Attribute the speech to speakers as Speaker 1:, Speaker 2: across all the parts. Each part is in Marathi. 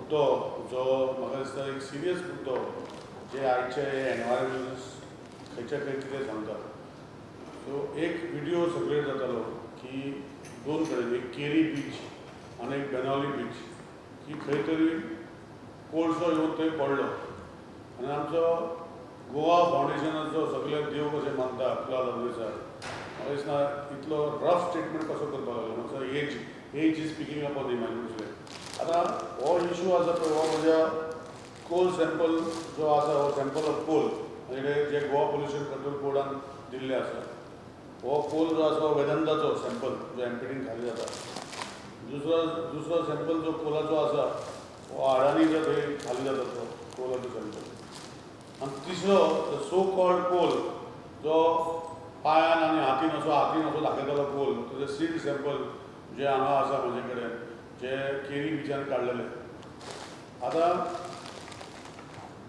Speaker 1: मुद्दो जो म्हाका दिसता एक सिरियस मुद्दो जे आयचे एनवायरमेंट खंयच्या खंय कितें सांगता. सो एक व्हिडिओ सर्क्युलेट जातालो की दोन कडेन एक केरी बीच आनी एक बेनावली बीच की खंय तरी कोळसो येवन थंय पडलो आनी आमचो गोवा फावंडेशनाचो सगळे देव कशें मानता क्लॉद ऑर्गनायझर म्हाका दिसता इतलो रफ स्टेटमेंट कसो करपाक लागलो. म्हाका age is speaking up on the imagination. आतां हो इशू आसा पळय हो म्हज्या कोल सॅम्पल जो आसा हो सॅम्पल ऑफ कोल म्हणजे जे गोवा पोल्युशन कंट्रोल बोर्डान दिल्ले आसा. हो कोल जो आसा हो वेदांताचो सॅम्पल जो एमपीटीन खाली जाता. दुसरो सॅम्पल जो कोलाचो आसा हो आडानी जो थंय खाली जाता तो कोलाचो सॅम्पल. आनी तिसरो सो कॉल्ड कोल जो पांयान आनी हातीन असो दाखयतालो कोल तेजे सीड सॅम्पल जे हांगा आसा म्हजे कडेन जे केरी बिचार काडलेले. आतां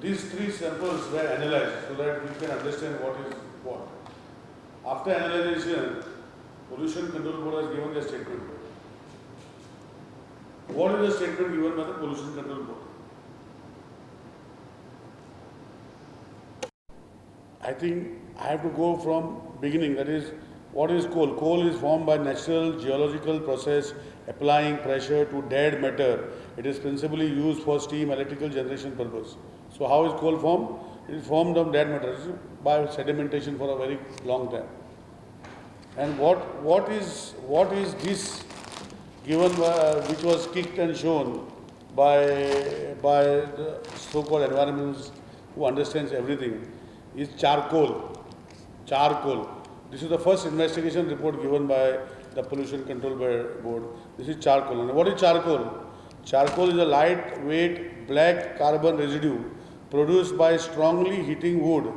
Speaker 1: these three samples were analyzed so that we can understand what is what. After analyzation, Pollution Control Board has given their statement. What is the statement given by the Pollution Control Board? I think I have to go from beginning. That is, what is coal? Coal is formed by natural geological process applying pressure to dead matter. It is principally used for steam electrical generation purpose. So how is coal formed? It is formed of dead matter by sedimentation for a very long time. And what is this given which was kicked and shown by the so-called environmentalists who understands everything is charcoal. Charcoal. This is the first investigation report given by the Pollution Control Board. This is charcoal. And what is charcoal? Charcoal is a lightweight black carbon residue produced by strongly heating wood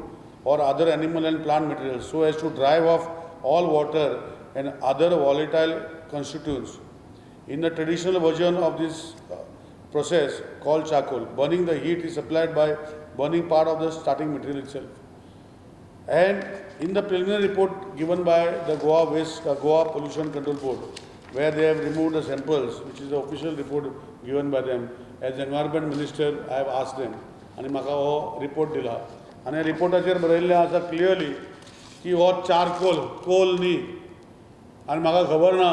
Speaker 1: or other animal and plant materials so as to drive off all water and other volatile constituents. In the traditional version of this process called charcoal, burning the heat is supplied by burning part of the starting material itself. And in the preliminary report given by the Goa Pollution Control Board, where they have removed the samples, which is the official report given by them, as the Environment Minister, I have asked them, and म्हाका हो रिपोर्ट दिला आनी रिपोर्टाचेर बरयल्लें आसा क्लियरली की हो चारकोल कोल न्ही. आनी म्हाका खबर ना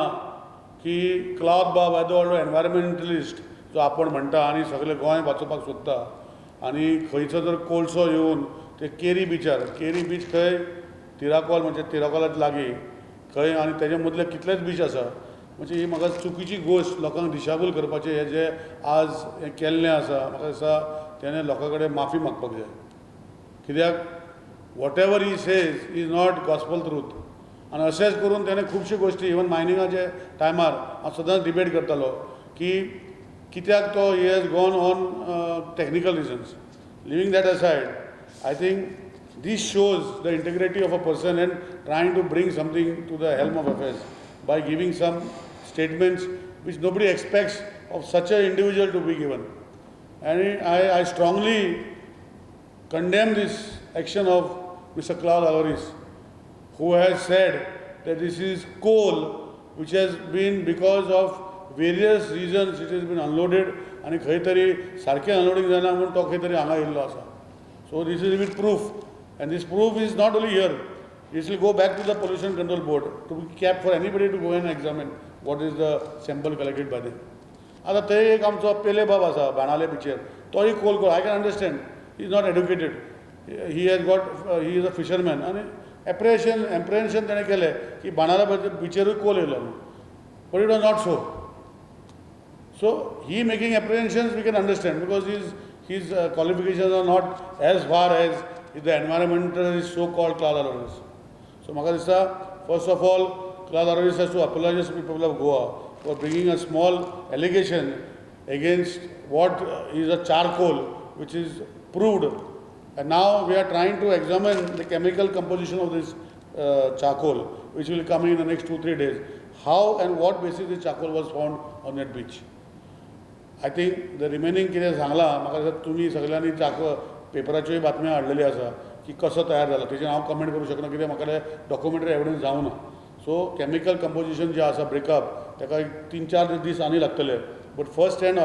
Speaker 1: की क्लाउद बाब येदो व्हडलो एनवायरमेंटलिस्ट जो आपूण म्हणटा आनी सगळें गोंय वाचोवपाक सोदता आनी खंयचो जर कोळसो येवन ते केरी बीच खंय तिराकोल म्हणजे तिराकोलाच लागीं खंय आनी तेजे मदले कितलेच बीच आसा. म्हणजे ही म्हाका चुकीची गोश्ट लोकांक दिशाभूल करपाचें हें जें आज हें केल्लें आसा म्हाका दिसता तेणें लोकां कडेन माफी मागपाक जाय. कित्याक what ever he says is not gospel truth. आनी अशेंच करून तेणें खुबशी गोश्टी इवन मायनिंगाचे टायमार हांव सदांच डिबेट करतालो की कित्याक तो ही has gone on technical reasons. Leaving that aside, I think this shows the integrity of a person and trying to bring something to the helm of affairs by giving some statements which nobody expects of such an individual to be given. And I strongly condemn this action of Mr. Claude Alvarez, who has said that this is coal which has been because of various reasons it has been unloaded and खंय तरी सारकें unloading जायना म्हूण तो खंय तरी हांगा येयल्लो आसा. So this is with proof, and this proof is not only here. It will go back to the Pollution Control Board to be kept for anybody to go and examine what is the sample collected by them. आता थंय एक आमचो पेले बाब आसा बाणाले बिचेर तोय Coal I can understand. He is not educated. He is a fisherman आनी apprehension तेणें केलें की बाणाला बिचेरूय कोल येयलो. But it was not so. So he making apprehensions we can understand because his qualifications are not as far as the environmentalist so-called Claude Alvarez. So म्हाका दिसता first of all Claude Alvarez has to apologize to the people of Goa for bringing a small allegation against what is a charcoal which is proved. And now we are trying to examine the chemical composition of this charcoal which will come in the next 2-3 days. How and what basis the charcoal was found on that beach. I think the remaining कितें सांगलां म्हाका दिसता तुमी सगळ्यांनी पेपराच्योय बातम्यो हाडलेल्यो आसा की कसो तयार जाला तेजेर हांव कमेंट करूंक शकना कित्याक म्हाका डॉक्युमेंटरी एविडन्स जावं ना. सो केमिकल कंपोजिशन जें आसा ब्रेकअप ताका 3-4 दीस आनी लागतले. But first hand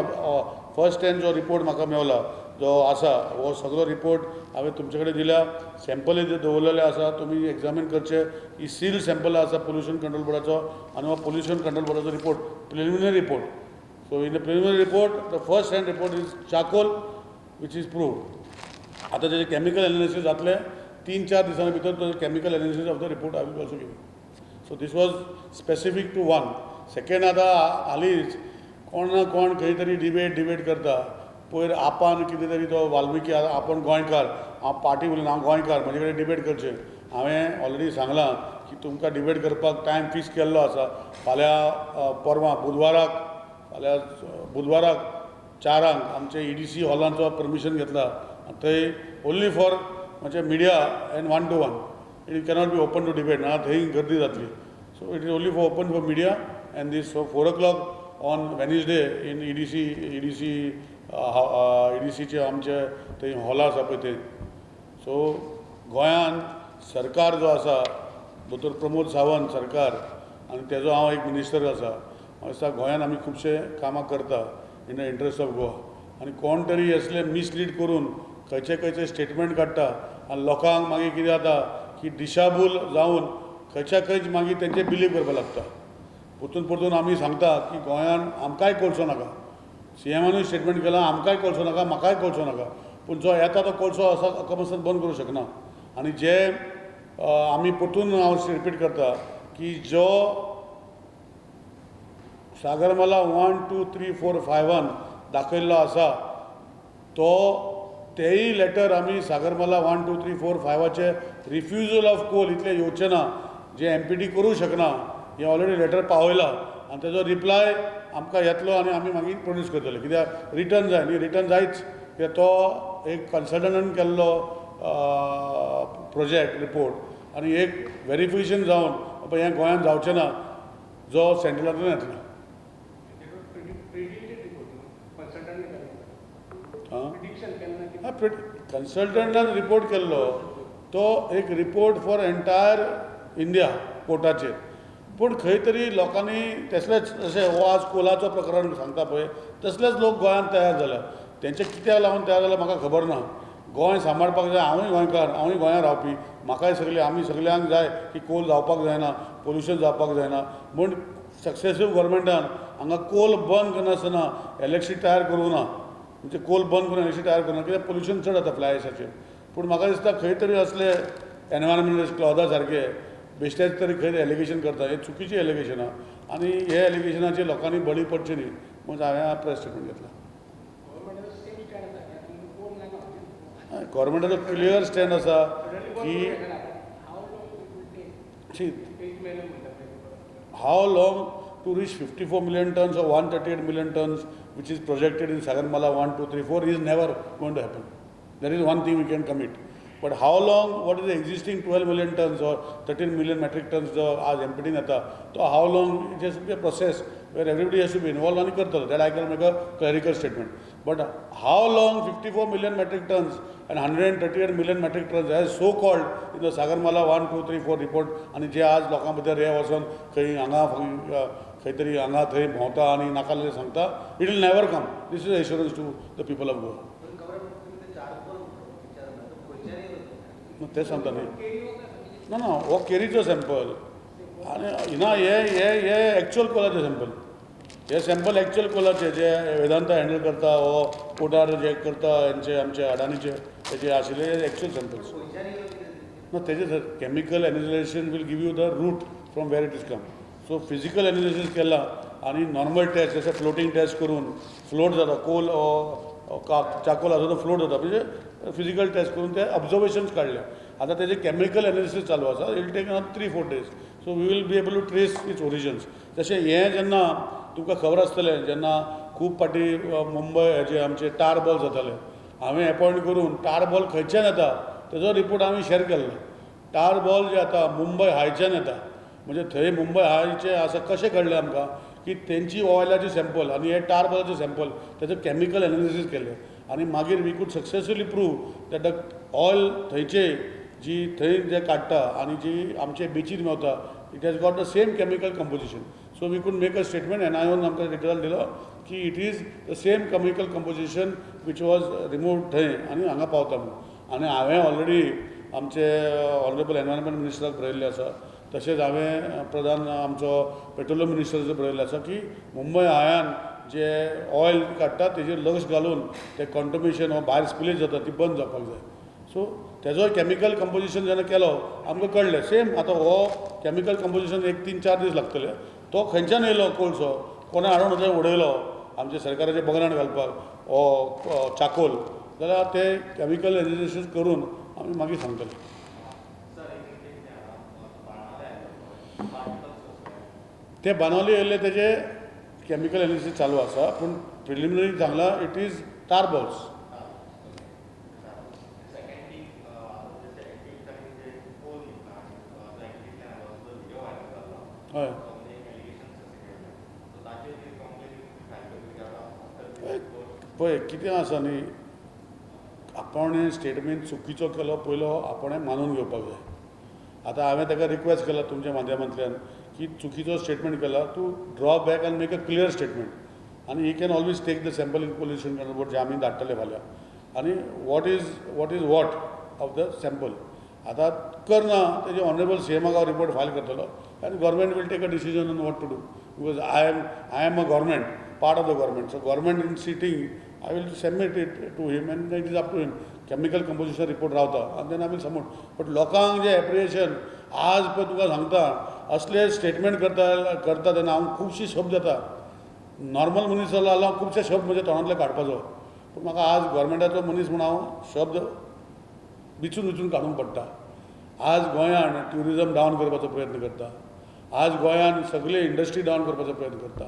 Speaker 1: first hand जो रिपोर्ट म्हाका मेवला जो आसा हो सगळो रिपोर्ट हांवें तुमचे कडेन दिल्या. सॅम्पल दवरलेले आसा, तुमी एग्जामीन करचे. ही सील सॅम्पल आसा पोल्युशन कंट्रोल बोर्डाचो आनी हो पोल्युशन कंट्रोल बोर्डाचो report, preliminary report. So in the preliminary report the first hand report is charcoal which is proved. आतां तेजे कॅमिकल एनालिसीस जातले 3-4 दिसांनी भितर तो chemical analysis of the report I will also give. So this was specific to one. Second आतां हालींच कोण ना कोण खंय तरी डिबेट करता. पयर आपान कितें तरी तो वाल्मिकी आपण गोंयकार, हांव पार्टी उलयना, हांव गोंयकार, म्हजे कडेन डिबेट करचें. हांवें ऑलरेडी सांगलां की तुमकां डिबेट करपाक टायम फिक्स केल्लो आसा. फाल्यां परवां बुधवाराक 4 आमचे EDC हॉलांचो परमिशन घेतला. थंय ओन्ली फॉर म्हणजे media and 1-to-1. It cannot be open to debate ना, थंय गर्दी जातली. So it is only for open for media and this 4 o'clock on Wednesday in EDCचे आमचे थंय हॉल आसा पळय थंय. सो गोंयान सरकार जो आसा, दोतोर प्रमोद सावंत सरकार, आनी तेजो हांव एक मिनिस्टर आसा. हांव दिसता गोंयान आमी खुबशे कामां करता in the interest of Goa. आनी कोण तरी असले मिसलीड करून खंयचे स्टेटमेंट काडटा आनी लोकांक मागीर कितें जाता की दिशाभूल जावन खंयच मागीर तेंचे बिलीव करपाक लागता. परतून आमी सांगता की गोंयान आमकांय कोळसो नाका. CMानूय स्टेटमेंट केलां आमकांय कोळसो नाका, म्हाकाय कोळसो नाका. पूण जो येता तो कोळसो असो अकस्मात बंद करूंक शकना. आनी जे आमी परतून हांव रिपीट करता की जो सागरमाला 1, 2, 3, 4, 5 दाखयल्लो आसा तो तेय लेटर आमी सागरमाला 1, 2, 3, 4, 5चे रिफ्युजल ऑफ कोल इतले येवचे ना, जे MPD करूंक शकना. हे ऑलरेडी लेटर पावयला आनी तेजो रिप्लाय आमकां येतलो आनी आमी मागीर प्रोड्यूस करतले. कित्याक रिटर्न जाय न्ही, रिटर्न जायच. कित्याक तो एक कन्सल्टंटान केल्लो प्रोजेक्ट रिपोर्ट आनी एक व्हेरिफिकेशन जावन हें गोंयांत जावचें ना, जो सेंट्रलांतल्यान येतलो. कन्सल्टंटान रिपोर्ट केल्लो तो एक रिपोर्ट फॉर एंटायर इंडिया कोर्टाचेर. पूण खंय तरी लोकांनी तसलेच अशें हो आज कोलाचो प्रकरण सांगता पळय तसलेच लोक गोंयांत तयार जाला. तेंचे कित्याक लागून तयार जाला म्हाका खबर ना. गोंय सांबाळपाक जाय. हांवूय गोंयकार, हांवूय गोंयांत रावपी. म्हाकाय आमी सगल्यांक जाय की कोल जावपाक जायना, पोल्युशन जावपाक जायना. म्हूण सक्सेसीव गव्हर्मेंटान हांगा कोल बंद करनासतना इलेक्ट्रिसिटी तयार करूं ना. म्हणजे कोल बंद करून इलेक्ट्रिसिटी तयार करना, कित्याक पोल्युशन चड जाता फ्लाय एशाचेर. पूण म्हाका दिसता खंय तरी असले एनवायरमेंटल क्लॉजा सारके बेश्टेच तरी खंय एलिगेशन करता. हे चुकीची एलिगेशनां आनी हे एलिगेशनाचे लोकांनी बळी पडचे न्ही म्हणून हांवें प्रेस स्टेटमेंट घेतला. गव्हर्मेंटाचो क्लियर स्टँड आसा की how long to reach 54 million tons or 138 million tons which is projected in Sagarmala 1, 2, 3, 4 is never going to happen. That is one thing we can commit. But how long, what is the existing 12 million tons or 13 million metric tons as MPD येता, so how long it has to be a process where everybody has to be involved and करतलो. That I can make a clerical statement. But how long 54 million metric tons and 138 million metric tons as so called in the Sagarmala 1, 2, 3, 4 report आणि जे आज लोकां भितर हे वचून खंय हांगा खंय तरी हांगा थंय भोंवता आनी नाकाले सांगता, it will never come. This is assurance to the people of Goa. ते सांगता न्ही ना हो केरीचो सॅम्पल आनी हिना हे एक्चुअल कोलाचे सॅम्पल. हे सॅम्पल एक्चुअल कोलाचे जे वेदांता हँडल करता हो कोटार जे करता हेंचे आमचे अडानीचे तेजे आशिल्ले एक्चुअल सॅम्पल्स ना. तेजे chemical analysis will give you the root from where it is come. So physical analysis केला आनी नॉर्मल टेस्ट जशें फ्लोटींग टेस्ट करून फ्लोट जाता कोल चाकोल आसा तो फ्लोट जाता म्हणजे फिजिकल टेस्ट करून ते ऑब्जर्वेशन्स काडल्या. आतां तेजे कॅमिकल एनालिसीस चालू आसा. It take another 3-4 days. So we will be able to trace its origins. जशें हें जेन्ना तुमकां खबर आसतलें जेन्ना खूब फाटी मुंबय हेजे आमचे टार बॉल जाताले, हांवें अपॉयंट करून टार बॉल खंयच्यान येता तेजो रिपोर्ट हांवें शेअर केल्लो. टार बॉल जे येता मुंबय हायच्यान येता. म्हणजे थंय मुंबय हायचे आसा कशें कळ्ळें आमकां की तेंची ऑयलाची सॅम्पल आनी हे टार बॉलाचे सॅम्पल तेजो कॅमिकल एनालिसीस केले आनी मागीर we could successfully prove that the oil थंयचे जी थंय जे काडटा आनी जी आमचे बिचीर मेवता it has got the same chemical composition. So we could make a statement. NIOन आमकां डिटेल दिलो की it is the same chemical composition which was removed थंय आनी हांगा पावता म्हणून. आनी हांवें ऑलरेडी आमचे ऑनरेबल एनवायरमेंट मिनिस्टराक बरयल्लें आसा, तशेंच हांवें प्रधान आमचो पेट्रोलियम मिनिस्टर बरयल्लें आसा की मुंबय हायन जे ऑयल काडटा तेजेर लक्ष घालून ते कंटमिनेशन हो भायर स्पिलेज जाता ती बंद जावपाक जाय. सो तेजोय केमिकल कंपोजिशन जेन्ना केलो आमकां कळ्ळें सेम आतां हो केमिकल कंपोजिशन 1-3-4 दीस लागतले. तो खंयच्यान येयलो कोळसो, कोणें हाडून थंय उडयलो आमच्या सरकाराचे बगलांत घालपाक हो चाकोल, जाल्यार ते केमिकल एनालिसीस करून आमी मागीर सांगतले. ते बानवली येयल्ले तेजे केमिकल एनालिसीस चालू आसा, पूण प्रिलिमिनरी सांगला इट इज टार बॉल्स. हय पळय कितें आसा न्ही, आपणें स्टेटमेंट चुकीचो केलो पयलो आपणें मानून घेवपाक जाय. आतां हांवें ताका रिक्वेस्ट केला तुमच्या माध्यमांतल्यान की चुकीचो स्टेटमेंट केला, तूं ड्रॉ बॅक आनी मेक अ क्लियर स्टेटमेंट, आनी he can always take the sample in pollution control board जे आमी धाडटले फाल्यां, आनी what is what of the sample. आतां करना तेजे ऑनरेबल CMाक हांव रिपोर्ट फायल करतलो आनी government will take a decision on what to do, because I am a government, part of the government. So government in sitting I will submit it to him and it is up to him. Chemical composition report रावता आनी then I will submit. But लोकांक जे एप्रिएशन आज पळय तुका सांगता, असले स्टेटमेंट करता तेन्ना हांव खुबशी शब्द जाता. नॉर्मल मनीस जालो जाल्यार हांव खुबशे शब्द म्हज्या तोंडांतले काडपाचो, पूण म्हाका आज गव्हर्मेंटाचो मनीस म्हूण हांव शब्द विचून काडूंक पडटा. आज गोंयान ट्युरिजम डावन करपाचो प्रयत्न करता, आज गोंयान सगळे इंडस्ट्री डावन करपाचो प्रयत्न करता.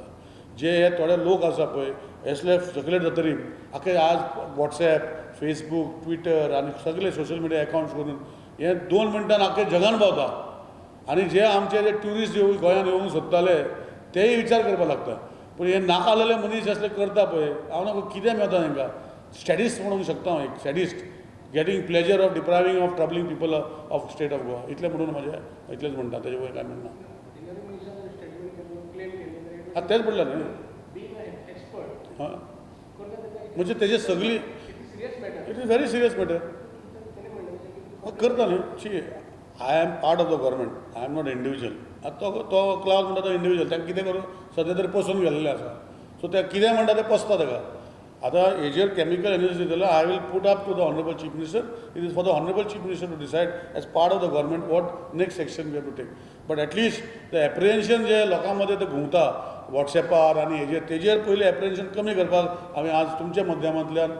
Speaker 1: जे हे थोडे लोक आसा पळय असले सगळे जातरी आखे आज वॉट्सॅप, फेसबूक, ट्विटर आनी सगळे सोशल मिडिया अकाउंट्स करून हे 2 मिनटान आख्खे जगान पावता. आनी जे आमचे जे ट्युरिस्ट गोंयान येवंक सोदताले तेय विचार करपाक लागता. पूण हे नाकालेले मनीस असले करता पळय, हांव नाका कितें मेळटा तांकां. स्टॅडिस्ट म्हणूंक शकता हांव एक sadist, getting pleasure of depriving of troubling people of state of Goa. इतलें म्हणून म्हजें इतलेंच म्हणटा, तेजे वयर कांय म्हणना. आतां तेच म्हणलें न्ही, हां म्हणजे तेजे सगळी it is very serious matter. करता न्ही, शी I am part of the government, I am not individual. आतां तो क्लास म्हणटा तो इंडिविज्युअल, ताका कितें करूं सद्या तरी पसून गेल्लें आसा. सो ते कितें म्हणटा तें पसता ताका. आतां हेजेर केमिकल एनालिसीस जाल्यार I will put up to the honourable chief minister. It is for the honourable chief minister to decide as part of the government what next action we have to take. But at least the apprehension जे लोकां मदें ते घुंवता वॉट्सॅपार आनी तेजेर पयलीं एप्रिहेन्शन कमी करपाक हांवें आज तुमच्या माध्यमांतल्यान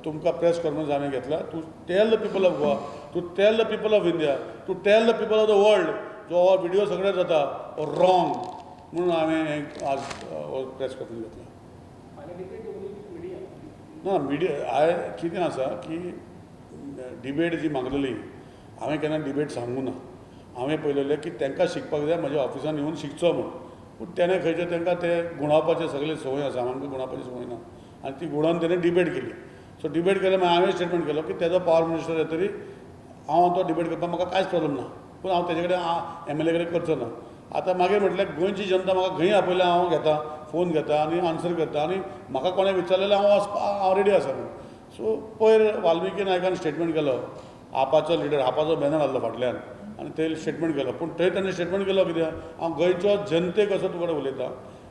Speaker 1: तुमकां प्रेस कॉन्फरन्स हांवें घेतला. To tell the people of Goa, to tell the people of India, to tell the people of the world जो हो व्हिडिओ सगळे जाता हो रॉंग म्हणून हांवें आज प्रेस कॉन्फरन्स घेतला. ना मिडिया कितें आसा की डिबेट जी मागलेली हांवें केन्ना डिबेट सांगूं ना. हांवें पळयलेलें की तांकां शिकपाक जाय म्हज्या ऑफिसान येवन शिकचो म्हूण. पूण तेणें खंयचे तांकां ते गुणावपाचे सगळे संवय आसा, आमकां गुणावपाची संवय ना. आनी ती गुणावन तेणें डिबेट केली. सो डिबेट केले मागीर हांवें स्टेटमेंट केलो की तेजो पावर मिनिस्टर येतरी हांव तो डिबेट करपाक म्हाका कांयच प्रॉब्लम ना, पूण हांव तेजे कडेन MLA कडेन करचो ना. आतां मागीर म्हटल्यार गोंयची जनता म्हाका खंय आपयल्यार हांव घेता, फोन घेता आनी आन्सर करता, आनी म्हाका कोणें विचारलेलें हांव रेडी आसा म्हणून. सो पयर वाल्मिकी नायकान स्टेटमेंट केलो, आपाचो लिडर, आपाचो बॅनर आहलो फाटल्यान, आनी थंय स्टेटमेंट केलो. पूण थंय ताणें स्टेटमेंट केलो कित्याक हांव गोंयच्या जनतेक असो तुका कडेन उलयतां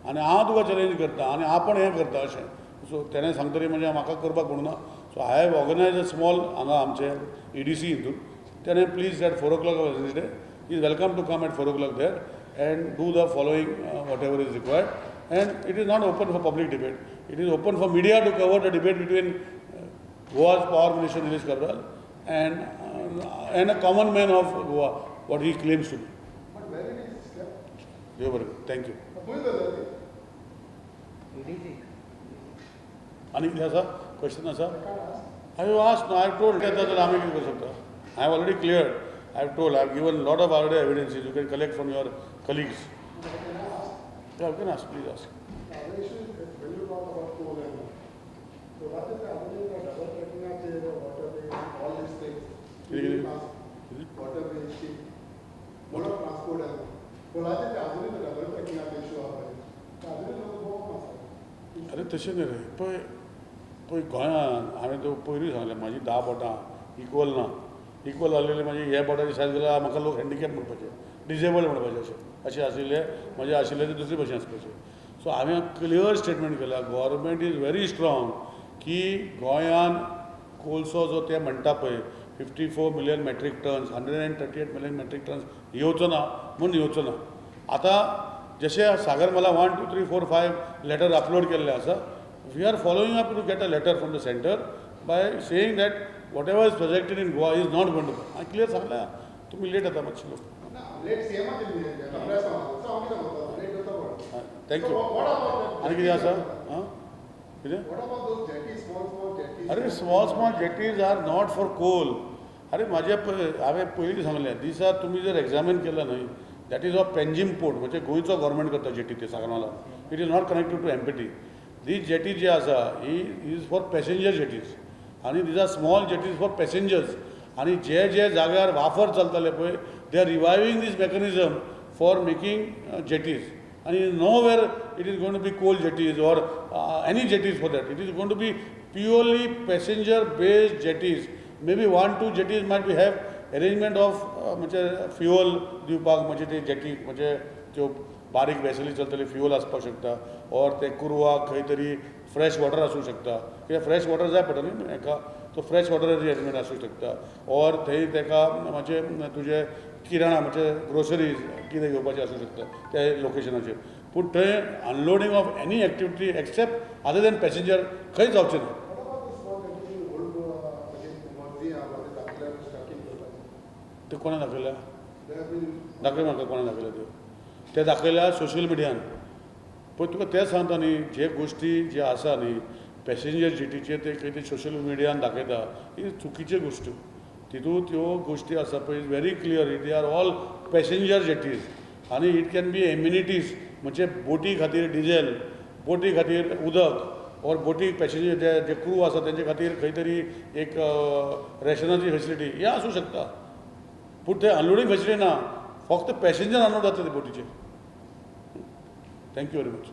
Speaker 1: आनी हांव तुका चॅलेंज करता आनी हांव पण हें करता अशें. सो तेणें सांगतरी म्हणजे म्हाका करपाक म्हणूना. So I have organise a small हांगा आमचे EDC हितून. तेणें please at 4 o'clock of this day is welcome to come at 4 o'clock there and do the following whatever is required. And it is not open for public debate. It is open for media to cover the debate between Goa's Power Minister Nilesh Kabral and a common man of Goa, what he claims to be.
Speaker 2: But where it is kept?
Speaker 1: You're very good. Thank you. Any other question, sir? I have asked. I have told that I have already cleared. I have told. I have given a lot of already evidences. You can collect from your colleagues. Yeah, you can ask. Please ask.
Speaker 2: When you talk about coal and so what is the other double checking of the waterway, all these things? Waterway, ship, mode of transport and well, I think the double checking of the issue of it.
Speaker 1: तशें न्ही रे पळय पळय गोंयांत हांवें तो पयलीं सांगलें म्हाजी 10 बोटां इक्वल ना इक्वल आसलेली म्हाजी हे बोटाची सायज जाल्यार म्हाका लोक हँडिकॅप म्हणपाचे डिजेबल्ड म्हणपाचे अशें आशिल्लें म्हाजें आशिल्लें तें दुसरे भशेन आसपाचें सो हांवें क्लियर स्टेटमेंट केला गव्हर्मेंट इज व्हेरी स्ट्रॉंग की गोंयांत कोळसो जो ते म्हणटा पळय 54 million metric tons 138 million metric tons येवचो ना म्हूण येवचो ना आतां जशें सागरमाला 1 2 3 4 5 लेटर अपलोड केल्ले आसा we are following up to get a letter from the centre by saying that whatever is projected in Goa is not going to हांवें क्लियर सांगलें तुमी लेट येता मातशे लोक
Speaker 2: लेट सीएम
Speaker 1: थँक्यू आनी कितें आसा आं कितें
Speaker 2: What about those jetties, small jetties?
Speaker 1: अरे small jetties are not for coal अरे म्हाजे हांवें पयलीं सांगलें दिसा तुमी जर एग्जामीन केलं न्हय that is of Panjim port म्हणजे गोंयचो गव्हर्मेंट करता जेटी ते Sagarmala it is not connected to MPT these jetty जी आसा ही इज फॉर पॅसेंजर जेटीज आनी these are small jetties for passengers आनी जे जे जाग्यार वाफर चलताले पळय they are reviving this mechanism for making jetties and nowhere it is going to be coal jetties or any jetties for that. It is going to be purely passenger based jetties. Maybe 1-2 jetties might be have arrangement of म्हणजे fuel दिवपाक म्हणजे ते जेटी म्हणजे त्यो बारीक वेसली चलतली फ्युअल आसपाक शकता और ते कुरवाक खंय तरी फ्रेश वॉटर आसूं शकता कित्याक फ्रेश वॉटर जाय पडटा न्ही हेका तो फ्रेश वॉटर अरेंजमेंट आसूं शकता और थंय तेका म्हणजे तुजे किराणा म्हणजे ग्रोसरीज कितें घेवपाचें आसूं शकता त्या लोकेशनाचेर पूण थंय unloading of any activity except other than passenger खंय जावचें ना ते कोणें दाखयल्या दाखय म्हाका कोणें दाखयल्या ते दाखयल्या सोशल मिडियान पळय तुका तें सांगता न्ही जे गोश्टी जे आसा न्ही पॅसेंजर जेटीचे ते खंय ते सोशल मिडियान दाखयता ही चुकीच्यो गोश्टी तितून त्यो गोश्टी आसा पळय very clear they are all passenger jetties आनी इट कॅन बी एम्युनिटीज म्हणजे बोटी खातीर डिझेल बोटी खातीर उदक और बोटी पॅसेंजर जे क्रू आसा तेंचे खातीर खंय तरी एक रेशनाची फेसिलिटी हें आसूं शकता पूण ते अनलोडींग फेसिलिटी ना फक्त पॅसेंजर अनलोड जाता ते बोटीचे थँक्यू व्हेरी मच